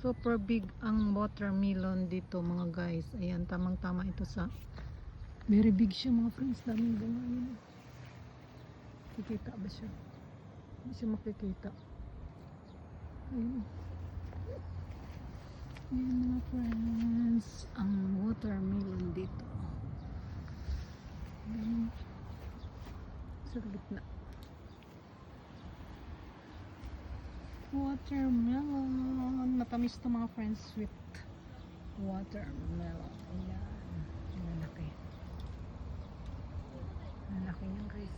Super big ang watermelon dito mga guys. Ayan, tamang tama ito sa very big siya mga friends. Daming bunga yun. Kikita ba siya? Hindi siya makikita. Ayun. Ayan mga friends, ang watermelon dito. Ayan. Sa gitna. Watermelon. Matamis to mga friends. Sweet watermelon. Ayan. Malaki. Malaki yan guys.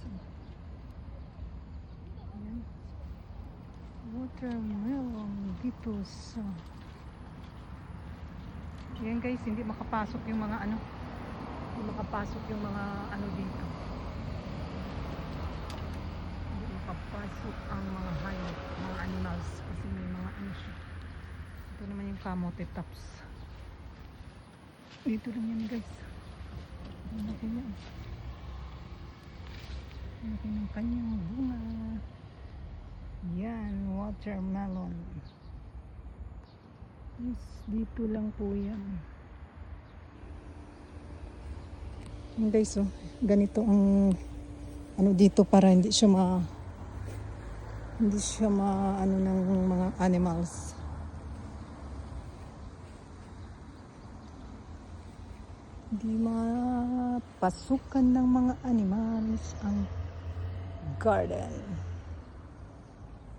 Ayan. Watermelon dito sa ayan guys, hindi makapasok yung mga ano, hindi makapasok yung mga ano dito, hindi makapasok ang mga hayop, mga animals kasi may mga ano siya. Ito naman yung kamote tops dito lang yan guys. Malaki yan, malaki ng kanyang bunga. Yan, watermelon. Yes, dito lang po yan. Yan guys, oh, ganito ang ano dito para hindi siya ano ng mga animals. Hindi mapasukan ng mga animals ang garden.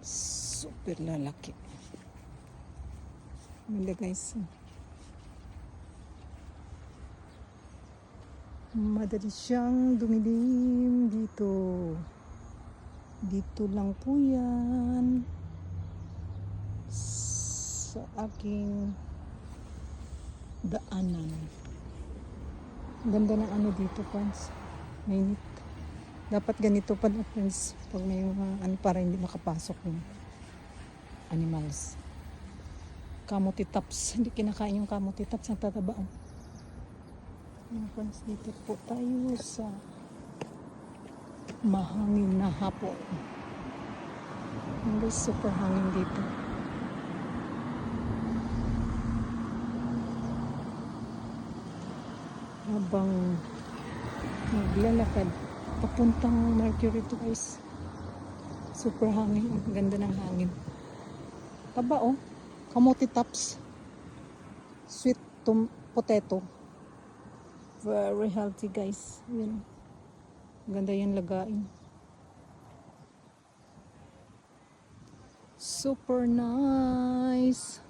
Super lalaki. Ganda guys. Madali siyang dumilim dito. Dito lang po yan sa aking daanan. Ganda ng ano dito friends. Mainit. Dapat ganito pa na friends. Pag may mga ano para hindi makapasok yung animals. Kamote tops. Hindi kinakain yung kamote tops. Ang tatabaan. Mga friends, dito po tayo sa mahangin na hapon. Hindi super hangin dito. Habang maglalakad papuntang Mercury to guys. Super hangin. Ang ganda ng hangin. Taba oh. Kamote tops. Sweet potato. Very healthy guys. Yan. Ganda yan lagain. Super nice.